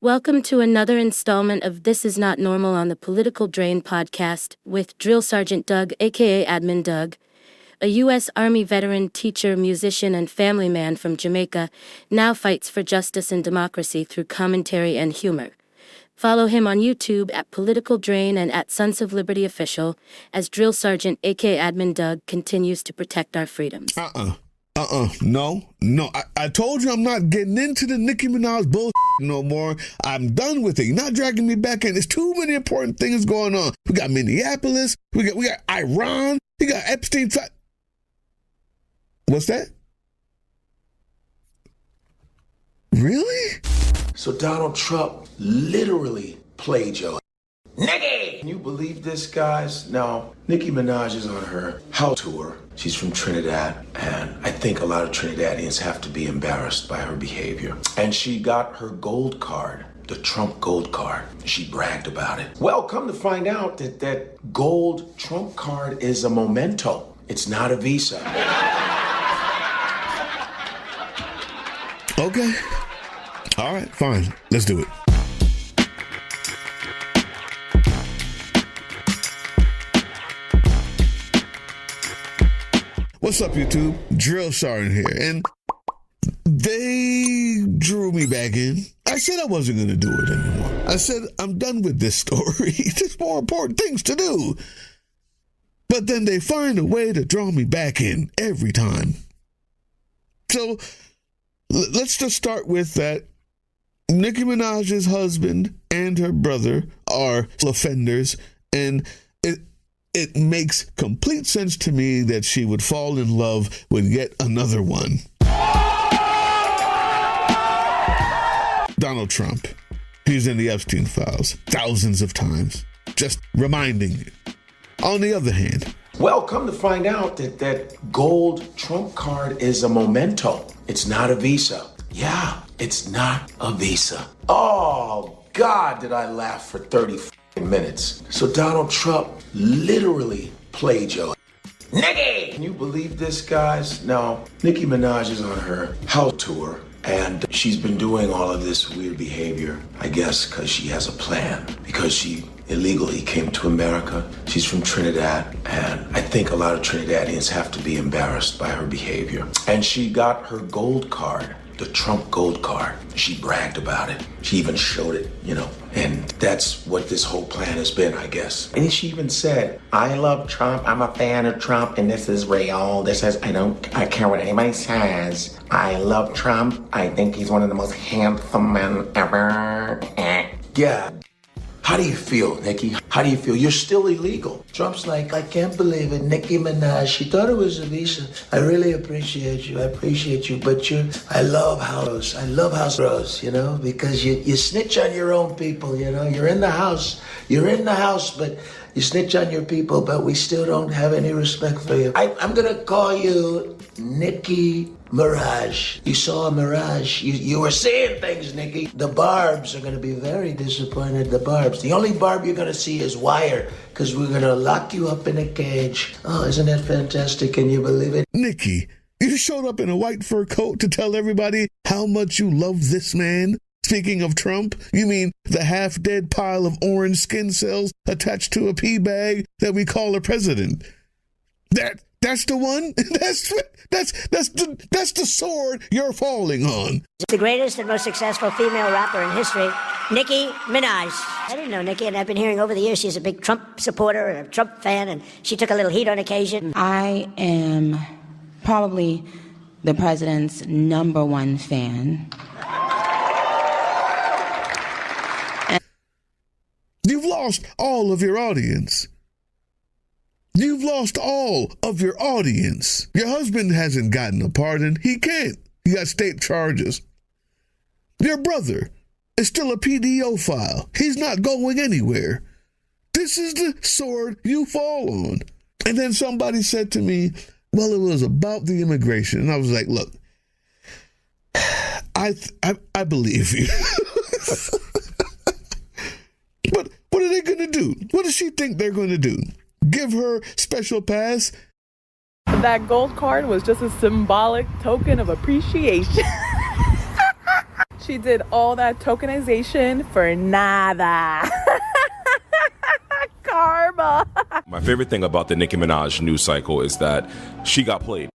Welcome to another installment of This Is Not Normal on the Political Drain podcast with Drill Sergeant Doug, aka Admin Doug, a U.S. Army veteran, teacher, musician, and family man from Jamaica, now fights for justice and democracy through commentary and humor. Follow him on YouTube at Political Drain and at Sons of Liberty Official as Drill Sergeant, aka Admin Doug, continues to protect our freedoms. No. I told you I'm not getting into the Nicki Minaj bullshit no more. I'm done with it. You're not dragging me back in. There's too many important things going on. We got Minneapolis. We got Iran. We got Epstein. What's that? Really? So Donald Trump literally played your Nicki! Can you believe this, guys? Now, Nicki Minaj is on her house tour. She's from Trinidad, and I think a lot of Trinidadians have to be embarrassed by her behavior. And she got her gold card, the Trump gold card. She bragged about it. Well, come to find out that gold Trump card is a memento. It's not a visa. Okay. All right, fine. Let's do it. What's up, YouTube? Drill Sergeant here, and they drew me back in. I said I wasn't going to do it anymore. I said I'm done with this story. There's more important things to do. But then they find a way to draw me back in every time. So let's just start with that. Nicki Minaj's husband and her brother are offenders, and it makes complete sense to me that she would fall in love with yet another one. Donald Trump. He's in the Epstein files thousands of times. Just reminding you. On the other hand, well, come to find out that gold Trump card is a memento. It's not a visa. Yeah, it's not a visa. Oh, God, did I laugh for 30 minutes. So Donald Trump literally played your Nicki! Can you believe this, guys? Now, Nicki Minaj is on her house tour, and she's been doing all of this weird behavior, I guess, because she has a plan. Because she illegally came to America. She's from Trinidad, and I think a lot of Trinidadians have to be embarrassed by her behavior. And she got her gold card, the Trump gold card. She bragged about it. She even showed it, and that's what this whole plan has been, I guess. And she even said, I love Trump. I'm a fan of Trump, and this is real. This is, I care what anybody says. I love Trump. I think he's one of the most handsome men ever. Yeah. How do you feel, Nicki? How do you feel? You're still illegal. Trump's like, I can't believe it. Nicki Minaj, she thought it was a visa. I really appreciate you. But I love house bros, because you snitch on your own people, You're in the house, but you snitch on your people, but we still don't have any respect for you. I'm gonna call you Nicki Mirage. You saw a mirage. You were seeing things, Nicki. The Barbs are going to be very disappointed. The Barbs. The only Barb you're going to see is Wire, because we're going to lock you up in a cage. Oh, isn't that fantastic? Can you believe it? Nicki, you showed up in a white fur coat to tell everybody how much you love this man? Speaking of Trump, you mean the half-dead pile of orange skin cells attached to a pea bag that we call a president? That's the one? That's the sword you're falling on. The greatest and most successful female rapper in history, Nicki Minaj. I didn't know Nicki, and I've been hearing over the years she's a big Trump supporter and a Trump fan, and she took a little heat on occasion. I am probably the president's number one fan. You've lost all of your audience. You've lost all of your audience. Your husband hasn't gotten a pardon. He can't. He got state charges. Your brother is still a PDO file. He's not going anywhere. This is the sword you fall on. And then somebody said to me, well, it was about the immigration. And I was like, look, I believe you. But what are they going to do? What does she think they're going to do? Give her special pass? That gold card was just a symbolic token of appreciation. She did all that tokenization for nada. Karma. My favorite thing about the Nicki Minaj news cycle is that she got played.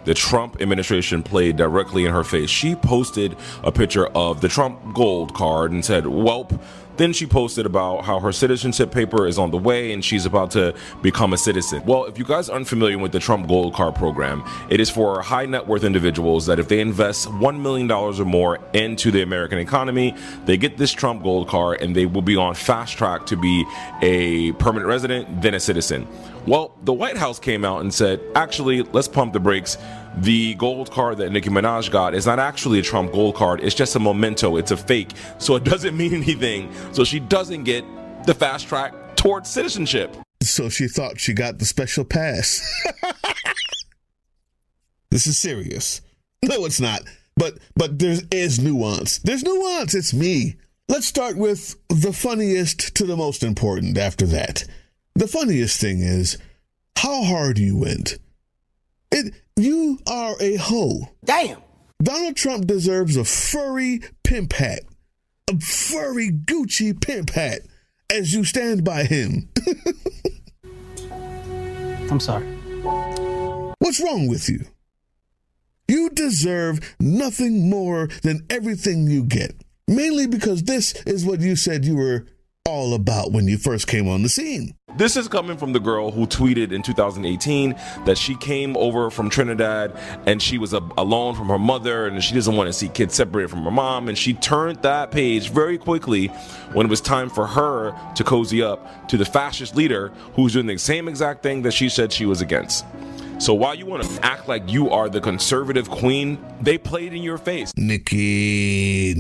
The Trump administration played directly in her face. She posted a picture of the Trump gold card and said, "Welp." Then she posted about how her citizenship paper is on the way and she's about to become a citizen. Well, if you guys aren't familiar with the Trump Gold Card program, it is for high net worth individuals that if they invest $1 million or more into the American economy, they get this Trump Gold Card and they will be on fast track to be a permanent resident, then a citizen. Well, the White House came out and said, actually, let's pump the brakes. The gold card that Nicki Minaj got is not actually a Trump gold card. It's just a memento. It's a fake. So it doesn't mean anything. So she doesn't get the fast track towards citizenship. So she thought she got the special pass. This is serious. No, it's not. But there is nuance. There's nuance. It's me. Let's start with the funniest to the most important after that. The funniest thing is how hard you went. You are a hoe. Damn. Donald Trump deserves a furry pimp hat. A furry Gucci pimp hat as you stand by him. I'm sorry. What's wrong with you? You deserve nothing more than everything you get. Mainly because this is what you said you were all about when you first came on the scene. This is coming from the girl who tweeted in 2018 that she came over from Trinidad and she was alone from her mother and she doesn't want to see kids separated from her mom. And she turned that page very quickly when it was time for her to cozy up to the fascist leader who's doing the same exact thing that she said she was against. So while you want to act like you are the conservative queen, they played in your face. Nicki.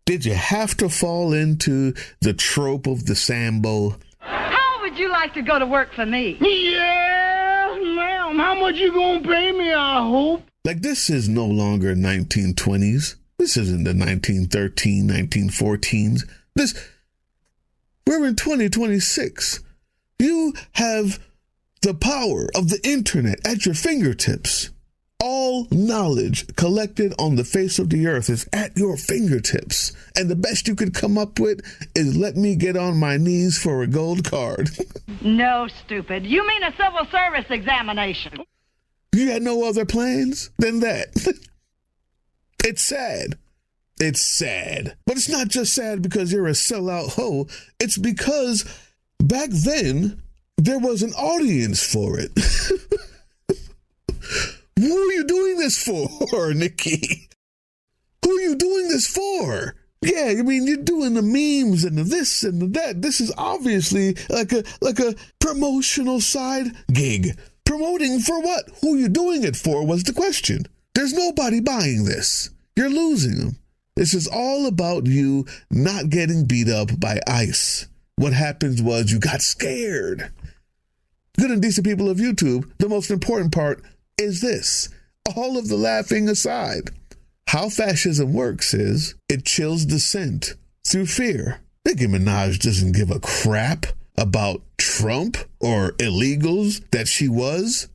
Did you have to fall into the trope of the Sambo? How would you like to go to work for me? Yeah, ma'am. How much you gonna pay me, I hope? Like, this is no longer 1920s. This isn't the 1913, 1914s. We're in 2026. You have the power of the internet at your fingertips. All knowledge collected on the face of the earth is at your fingertips. And the best you could come up with is let me get on my knees for a gold card. No, stupid. You mean a civil service examination. You had no other plans than that. It's sad. It's sad. But it's not just sad because you're a sellout hoe. It's because back then, there was an audience for it. Who are you doing this for, Nicki? Who are you doing this for? Yeah, I mean, you're doing the memes and the this and the that. This is obviously like a promotional side gig. Promoting for what? Who you doing it for was the question. There's nobody buying this. You're losing them. This is all about you not getting beat up by ICE. What happened was you got scared. Good and decent people of YouTube, the most important part is this. All of the laughing aside, how fascism works is it chills dissent through fear. Nicki Minaj doesn't give a crap about Trump or illegals that she was.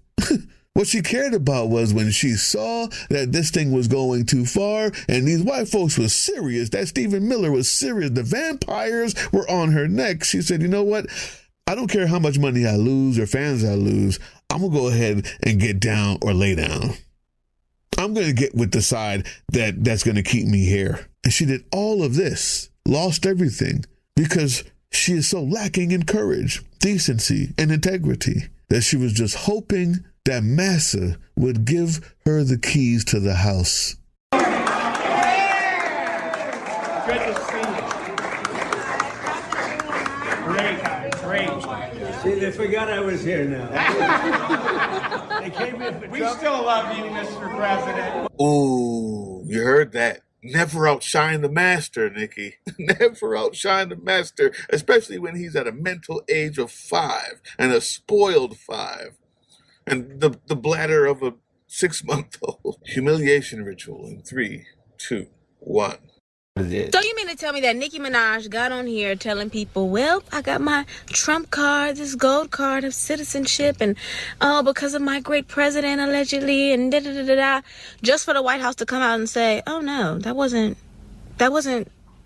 What she cared about was when she saw that this thing was going too far and these white folks was serious, that Stephen Miller was serious, the vampires were on her neck. She said, you know what? I don't care how much money I lose or fans I lose. I'm going to go ahead and get down or lay down. I'm going to get with the side that's going to keep me here. And she did all of this, lost everything, because she is so lacking in courage, decency, and integrity that she was just hoping that Massa would give her the keys to the house. Good to see you. Great. See, they forgot I was here now. They came in for we still love you, Mr. President. Ooh, you heard that. Never outshine the master, Nicki. Never outshine the master, especially when he's at a mental age of 5 and a spoiled 5. And the bladder of a 6-month-old. Humiliation ritual in 3, 2, 1. So you mean to tell me that Nicki Minaj got on here telling people, well, I got my Trump card, this gold card of citizenship, and because of my great president allegedly, and da-da-da-da-da, just for the White House to come out and say, oh no, that wasn't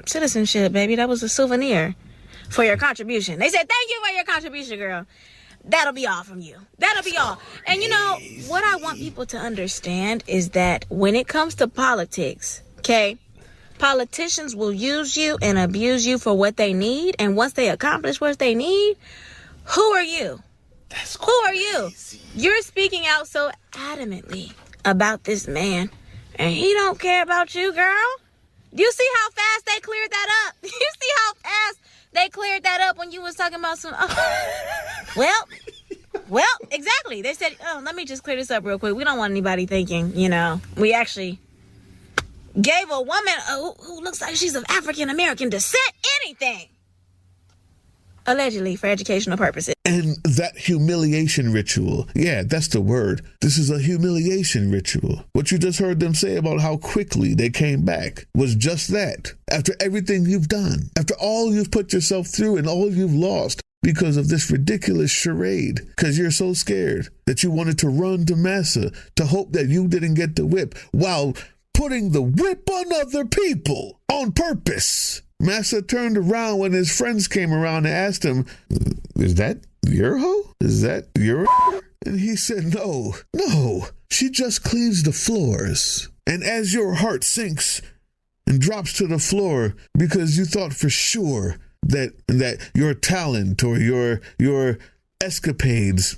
citizenship, baby, that was a souvenir for your contribution. They said, thank you for your contribution, girl. That'll be all from you. That'll be all. And you know, what I want people to understand is that when it comes to politics, okay, politicians will use you and abuse you for what they need. And once they accomplish what they need, who are you? Who are you? You're speaking out so adamantly about this man, and he don't care about you, girl. Do you see how fast they cleared that up? You see how fast they cleared that up when you was talking about some... Well, exactly. They said, oh, let me just clear this up real quick. We don't want anybody thinking, we actually gave a woman who looks like she's of African-American descent anything. Allegedly, for educational purposes. And that humiliation ritual, yeah, that's the word. This is a humiliation ritual. What you just heard them say about how quickly they came back was just that. After everything you've done, after all you've put yourself through and all you've lost because of this ridiculous charade, because you're so scared that you wanted to run to Massa to hope that you didn't get the whip while putting the whip on other people on purpose. Massa turned around when his friends came around and asked him, is that your hoe? Is that your? And he said, no, she just cleans the floors. And as your heart sinks and drops to the floor because you thought for sure that your talent or your escapades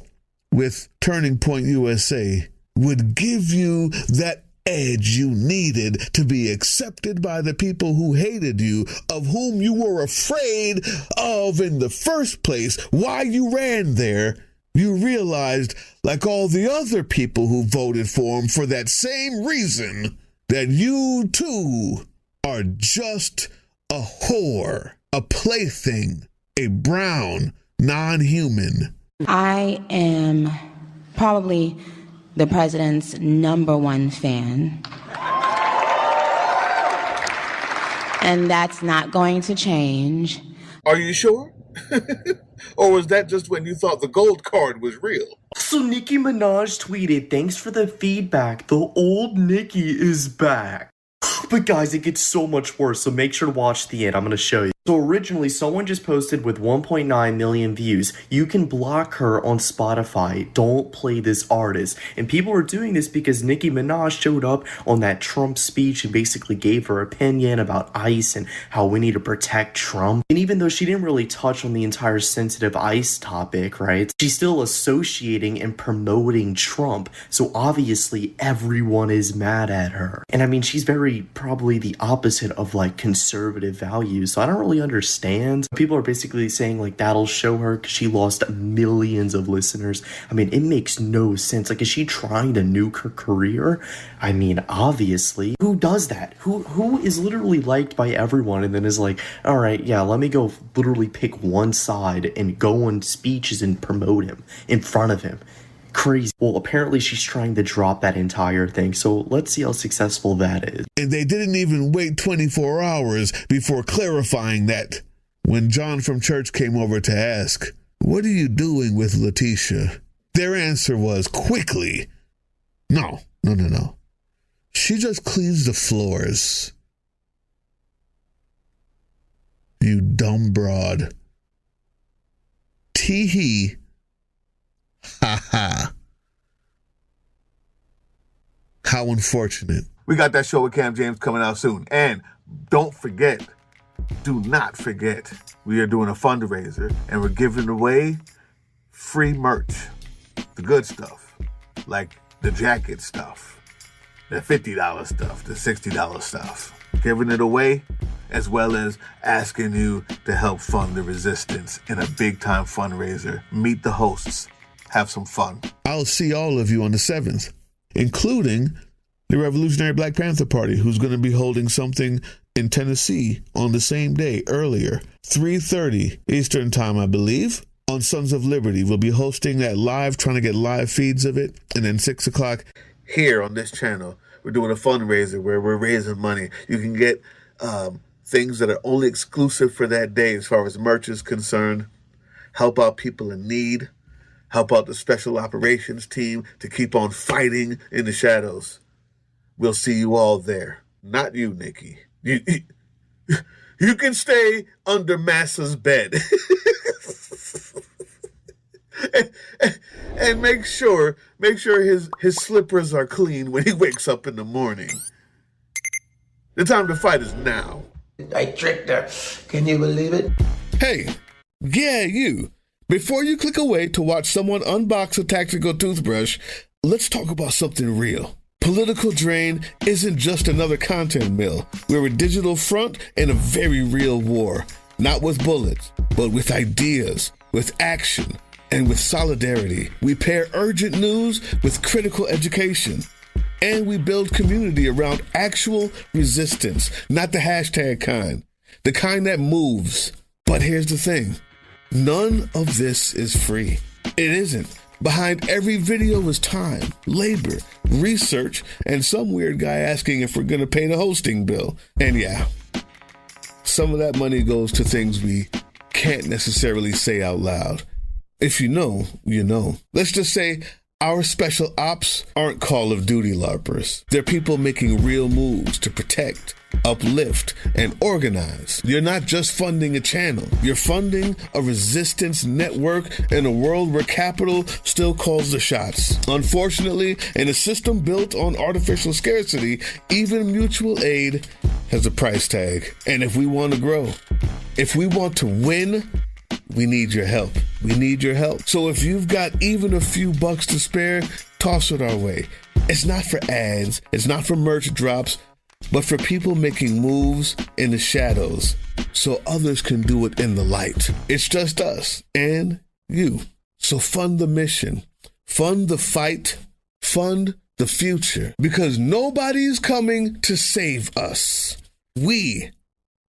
with Turning Point USA would give you that edge you needed to be accepted by the people who hated you, of whom you were afraid of in the first place, why you ran there, you realized, like all the other people who voted for him for that same reason, that you too are just a whore, a plaything, a brown non-human. I am probably the president's #1 fan. And that's not going to change. Are you sure? Or was that just when you thought the gold card was real? So Nicki Minaj tweeted, thanks for the feedback. The old Nicki is back. But guys, it gets so much worse, so make sure to watch the end. I'm going to show you. So originally, someone just posted with 1.9 million views, you can block her on Spotify. Don't play this artist. And people are doing this because Nicki Minaj showed up on that Trump speech and basically gave her opinion about ICE and how we need to protect Trump. And even though she didn't really touch on the entire sensitive ICE topic, right, she's still associating and promoting Trump. So obviously everyone is mad at her. And I mean, she's very probably the opposite of like conservative values. So I don't really understand. People are basically saying like that'll show her because she lost millions of listeners. I mean, it makes no sense. Like, is she trying to nuke her career? I mean, obviously. Who does that? Who is literally liked by everyone and then is like, all right, yeah, let me go literally pick one side and go on speeches and promote him in front of him. Crazy. Well, apparently she's trying to drop that entire thing, so let's see how successful that is. And they didn't even wait 24 hours before clarifying that. When John from church came over to ask, what are you doing with Letitia? Their answer was quickly, no. She just cleans the floors. You dumb broad. Tee-hee. Ha ha. How unfortunate. We got that show with Cam James coming out soon. And don't forget, do not forget, we are doing a fundraiser and we're giving away free merch. The good stuff, like the jacket stuff, the $50 stuff, the $60 stuff. Giving it away, as well as asking you to help fund the resistance in a big-time fundraiser. Meet the hosts. Have some fun. I'll see all of you on the 7th, including the Revolutionary Black Panther Party, who's going to be holding something in Tennessee on the same day, earlier, 3:30 Eastern Time, I believe, on Sons of Liberty. We'll be hosting that live, trying to get live feeds of it, and then 6 o'clock here on this channel, we're doing a fundraiser where we're raising money. You can get things that are only exclusive for that day as far as merch is concerned. Help out people in need. Help out the special operations team to keep on fighting in the shadows. We'll see you all there. Not you, Nicki. You can stay under Massa's bed. and make sure his slippers are clean when he wakes up in the morning. The time to fight is now. I tricked her. Can you believe it? Hey, yeah, you. Before you click away to watch someone unbox a tactical toothbrush, let's talk about something real. Political Drain isn't just another content mill. We're a digital front in a very real war. Not with bullets, but with ideas, with action, and with solidarity. We pair urgent news with critical education. And we build community around actual resistance, not the hashtag kind. The kind that moves. But here's the thing. None of this is free. It isn't. Behind every video is time, labor, research, and some weird guy asking if we're going to pay the hosting bill. And yeah, some of that money goes to things we can't necessarily say out loud. If you know, you know. Let's just say our special ops aren't Call of Duty LARPers. They're people making real moves to protect, uplift, and organize. You're not just funding a channel. You're funding a resistance network in a world where capital still calls the shots. Unfortunately, in a system built on artificial scarcity, even mutual aid has a price tag. And if we want to grow, if we want to win, we need your help. We need your help. So if you've got even a few bucks to spare, toss it our way. It's not for ads. It's not for merch drops, but for people making moves in the shadows so others can do it in the light. It's just us and you. So fund the mission, fund the fight, fund the future, because nobody's coming to save us. We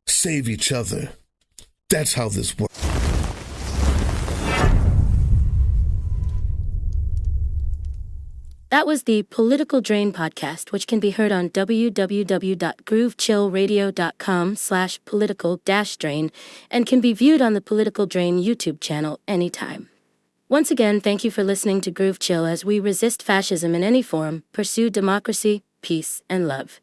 save each other. That's how this works. That was the Political Drain podcast, which can be heard on www.groovechillradio.com/political-drain and can be viewed on the Political Drain YouTube channel anytime. Once again, thank you for listening to Groove Chill as we resist fascism in any form, pursue democracy, peace, and love.